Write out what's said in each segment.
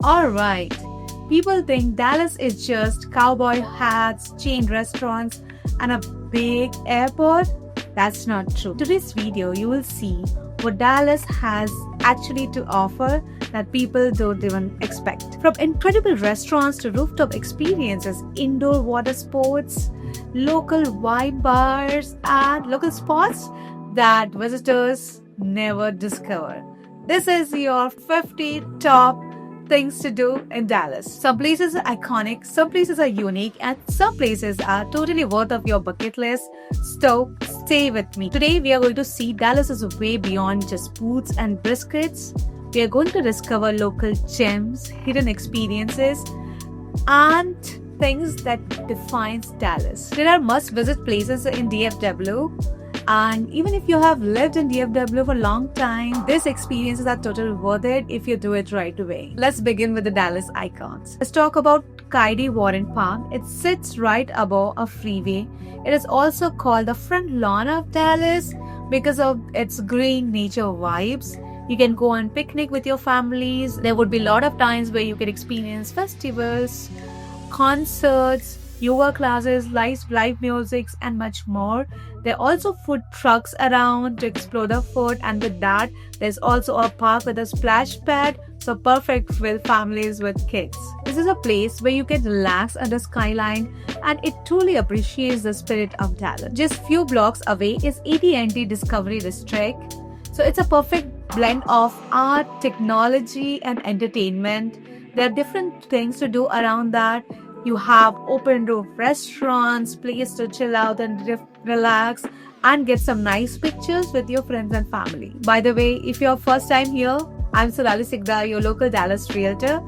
Alright, people think Dallas is just cowboy hats, chain restaurants, and a big airport. That's not true. Today's video, you will see what Dallas has actually to offer that people don't even expect. From incredible restaurants to rooftop experiences, indoor water sports, local wine bars, and local spots that visitors never discover. This is your 50 top things to do in Dallas. Some places are iconic, some places are unique, and some places are totally worth of your bucket list. So stay with me. Today we are going to see Dallas is way beyond just foods and biscuits. We are going to discover local gems, hidden experiences, and things that defines Dallas. There are must-visit places in DFW. And even if you have lived in DFW for a long time, these experiences are totally worth it if you do it right away. Let's begin with the Dallas icons. Let's talk about Kaide Warren Park. It sits right above a freeway. It is also called the front lawn of Dallas because of its green nature vibes. You can go on picnic with your families. There would be a lot of times where you can experience festivals, concerts, yoga classes, live music, and much more. There are also food trucks around to explore the food, and with that, there's also a park with a splash pad, so perfect with families with kids. This is a place where you can relax under skyline, and it truly appreciates the spirit of Dallas. Just few blocks away is AT&T Discovery District, so it's a perfect blend of art, technology, and entertainment. There are different things to do around that. You have open roof restaurants, place to chill out and relax and get some nice pictures with your friends and family. By the way, if you're first time here, I'm Sonali Sikdar, your local Dallas realtor,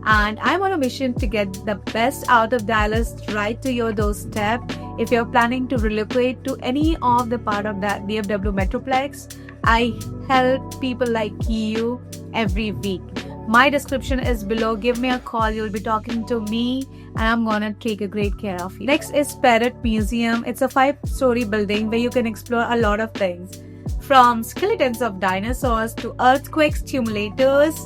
and I'm on a mission to get the best out of Dallas right to your doorstep. If you're planning to relocate to any of the part of that DFW Metroplex, I help people like you every week. My description is below. Give me a call. You'll be talking to me and I'm gonna take a great care of you. Next is Parrot Museum. It's a 5-story building where you can explore a lot of things, from skeletons of dinosaurs to earthquake simulators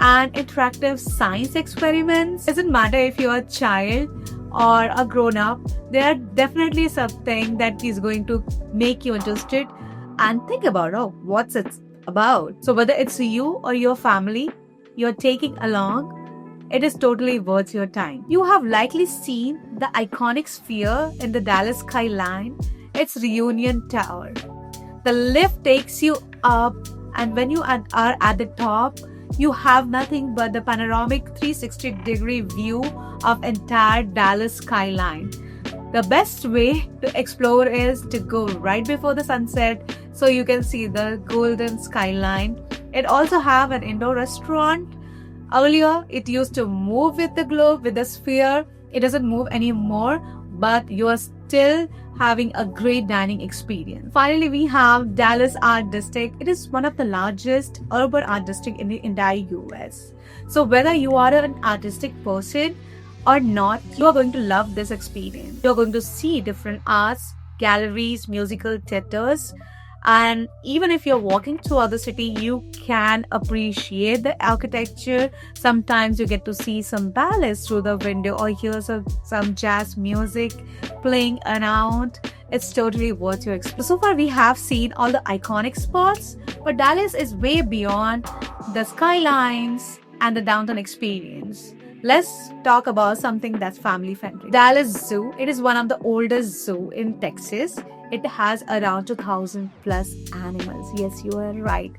and interactive science experiments. It doesn't matter if you're a child or a grown-up, there are definitely something that is going to make you interested and think about, oh, what's it about? So whether it's you or your family you're taking along, it is totally worth your time. You have likely seen the iconic sphere in the Dallas skyline. It's Reunion Tower. The lift takes you up, and when you are at the top, you have nothing but the panoramic 360-degree view of entire Dallas skyline. The best way to explore is to go right before the sunset so you can see the golden skyline. It also have an indoor restaurant. Earlier, it used to move with the globe, with the sphere. It doesn't move anymore, but you are still having a great dining experience. Finally, we have Dallas Art District. It is one of the largest urban art districts in the entire US. So whether you are an artistic person or not, you are going to love this experience. You're going to see different arts, galleries, musical theaters, and even if you're walking to other city, you can appreciate the architecture. Sometimes you get to see some ballets through the window or hear some jazz music playing around. It's totally worth your experience. So far we have seen all the iconic spots, but Dallas is way beyond the skylines and the downtown experience. Let's talk about something that's family friendly. Dallas Zoo. It is one of the oldest zoo in Texas. It has around 2,000 plus animals. Yes, you are right.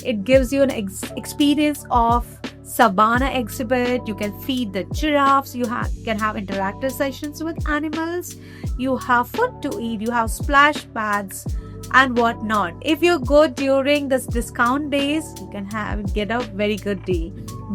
It gives you an experience of savannah exhibit. You can feed the giraffes. You can have interactive sessions with animals. You have food to eat. You have splash pads and whatnot. If you go during this discount days, you can get a very good deal.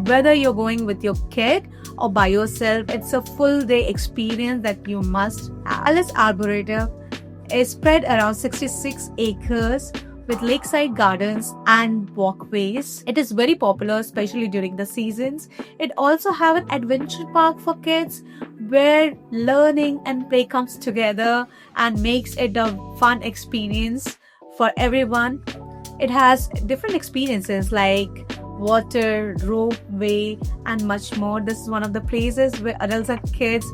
Whether you're going with your kid or by yourself, it's a full day experience that you must have. Dallas Arboretum is spread around 66 acres with lakeside gardens and walkways. It is very popular, especially during the seasons. It also have an adventure park for kids where learning and play comes together and makes it a fun experience for everyone. It has different experiences like water, ropeway, and much more. This is one of the places where adults and kids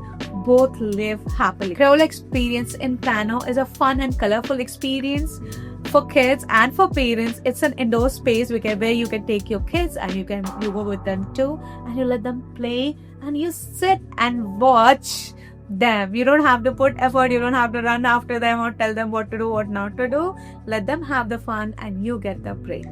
both live happily. Crayola experience in Plano is a fun and colorful experience for kids and for parents. It's an indoor space where you can take your kids and you go with them too, and you let them play and you sit and watch them. You don't have to put effort, you don't have to run after them or tell them what to do, what not to do. Let them have the fun and you get the break.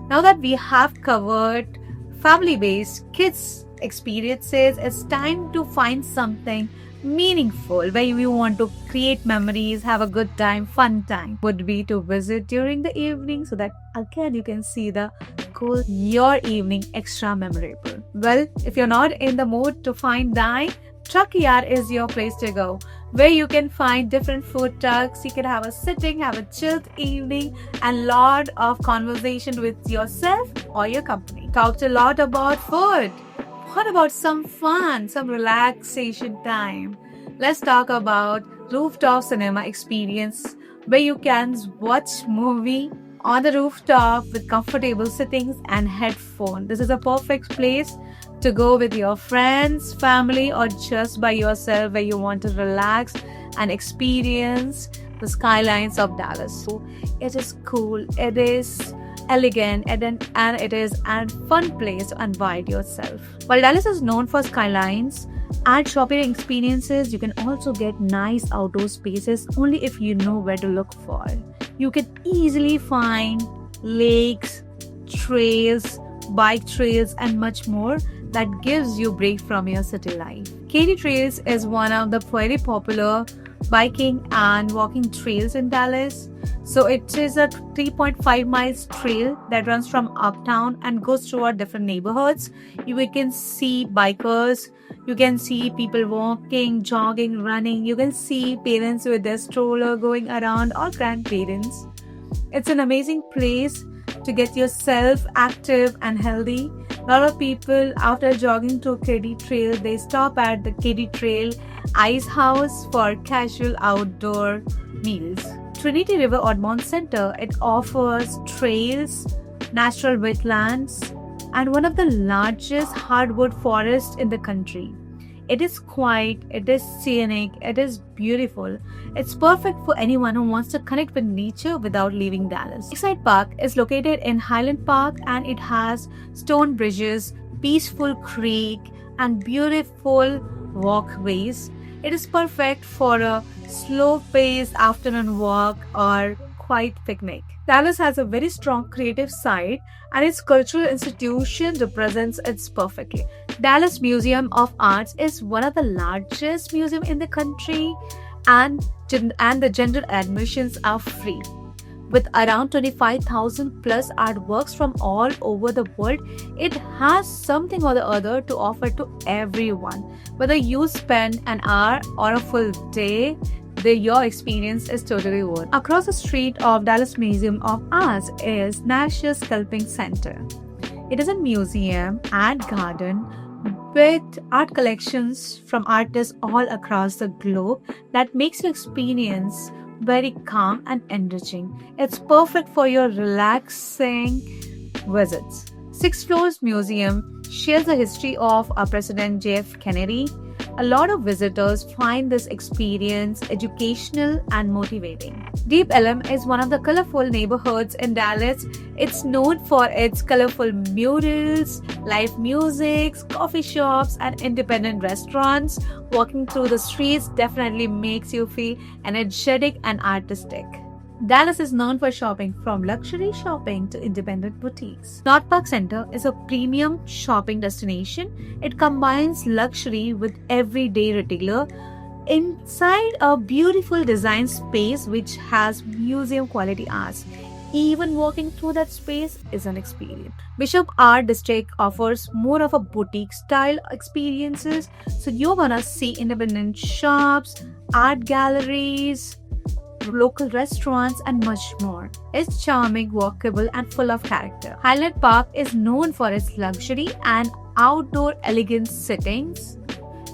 Now that we have covered family-based kids experiences, it's time to find something meaningful where you want to create memories, have a good time, fun time. Would be to visit during the evening so that again you can see the cool your evening extra memorable. Well, if you're not in the mood to find dine, Truck Yard is your place to go, where you can find different food trucks. You can have a chilled evening and lot of conversation with yourself or your company. Talked a lot about food. What about some fun, some relaxation time? Let's talk about rooftop cinema experience, where you can watch movie on the rooftop with comfortable sittings and headphones. This is a perfect place to go with your friends, family, or just by yourself, where you want to relax and experience the skylines of Dallas. So it is cool, it is elegant, and it is a fun place to invite yourself. While Dallas is known for skylines and shopping experiences, you can also get nice outdoor spaces only if you know where to look for. You can easily find lakes, trails, bike trails, and much more that gives you a break from your city life. Katy Trails is one of the very popular biking and walking trails in Dallas. So it is a 3.5 miles trail that runs from uptown and goes through our different neighborhoods. You can see bikers, you can see people walking, jogging, running. You can see parents with their stroller going around, or grandparents. It's an amazing place to get yourself active and healthy. A lot of people, after jogging to Katy Trail, they stop at the Katy Trail Ice House for casual outdoor meals. Trinity River Audubon Center, it offers trails, natural wetlands, and one of the largest hardwood forests in the country. It is quiet, it is scenic, it is beautiful. It's perfect for anyone who wants to connect with nature without leaving Dallas. Lakeside Park is located in Highland Park, and it has stone bridges, peaceful creek, and beautiful walkways. It is perfect for a slow-paced afternoon walk or quiet picnic. Dallas has a very strong creative side, and its cultural institution represents it perfectly. Dallas Museum of Arts is one of the largest museums in the country, and the general admissions are free. With around 25,000 plus artworks from all over the world, it has something or the other to offer to everyone. Whether you spend an hour or a full day, your experience is totally worth. Across the street of Dallas Museum of Arts is National Sculpting Center. It is a museum and garden with art collections from artists all across the globe that makes your experience very calm and enriching. It's perfect for your relaxing visits. Six Floors Museum shares the history of our President JF Kennedy. A lot of visitors find this experience educational and motivating. Deep Ellum is one of the colorful neighborhoods in Dallas. It's known for its colorful murals, live music, coffee shops, and independent restaurants. Walking through the streets definitely makes you feel energetic and artistic. Dallas is known for shopping, from luxury shopping to independent boutiques. North Park Center is a premium shopping destination. It combines luxury with everyday retailer inside a beautiful design space which has museum quality arts. Even walking through that space is an experience. Bishop Art District offers more of a boutique style experiences. So you're gonna see independent shops, art galleries, local restaurants, and much more. It's charming, walkable, and full of character. Highland Park is known for its luxury and outdoor elegant settings.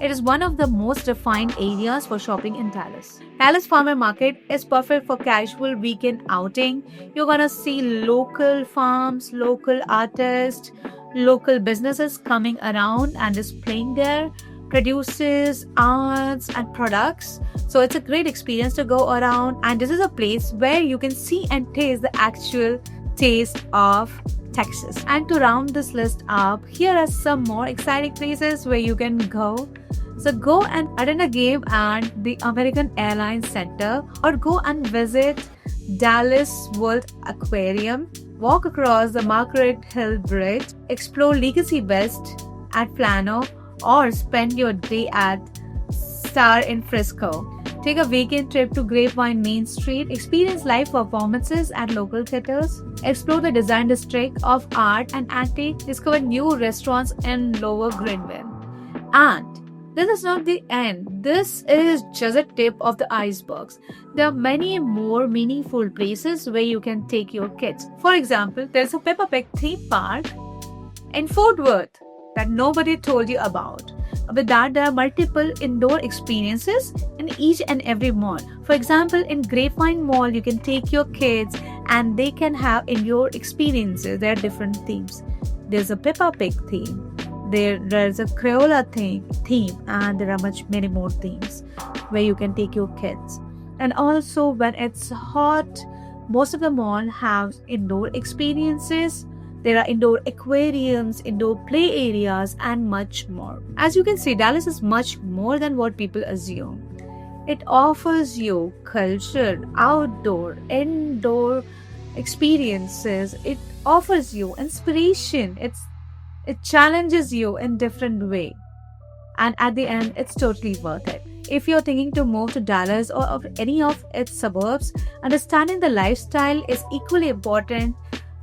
It is one of the most refined areas for shopping in Dallas. Dallas Farmer Market is perfect for casual weekend outing. You're gonna see local farms, local artists, local businesses coming around and displaying their produces, arts, and products. So it's a great experience to go around, and this is a place where you can see and taste the actual taste of Texas. And to round this list up, here are some more exciting places where you can go. So go and attend a game at the American Airlines Center, or go and visit Dallas World Aquarium, walk across the Margaret Hill Bridge, explore Legacy West at Plano, or spend your day at Star in Frisco. Take a weekend trip to Grapevine Main Street, experience live performances at local theaters, explore the design district of art and antique, discover new restaurants in Lower Greenville. And this is not the end. This is just a tip of the icebergs. There are many more meaningful places where you can take your kids. For example, there's a Peppa Pig theme park in Fort Worth that nobody told you about. With that, there are multiple indoor experiences in each and every mall. For example, in Grapevine Mall, you can take your kids and they can have indoor experiences. There are different themes. There's a Peppa Pig theme. There's a Crayola theme, and there are many more themes where you can take your kids. And also, when it's hot, most of the mall have indoor experiences. There are indoor aquariums, indoor play areas, and much more. As you can see, Dallas is much more than what people assume. It offers you culture, outdoor, indoor experiences. It offers you inspiration. It challenges you in different way. And at the end, it's totally worth it. If you're thinking to move to Dallas or of any of its suburbs, understanding the lifestyle is equally important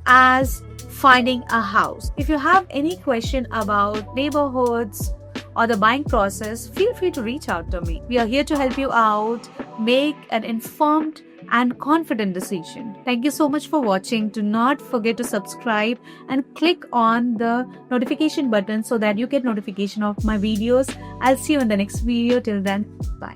as finding a house. If you have any question about neighborhoods or the buying process, feel free to reach out to me. We are here to help you out, make an informed and confident decision. Thank you so much for watching. Do not forget to subscribe and click on the notification button so that you get notification of my videos. I'll see you in the next video. Till then, bye.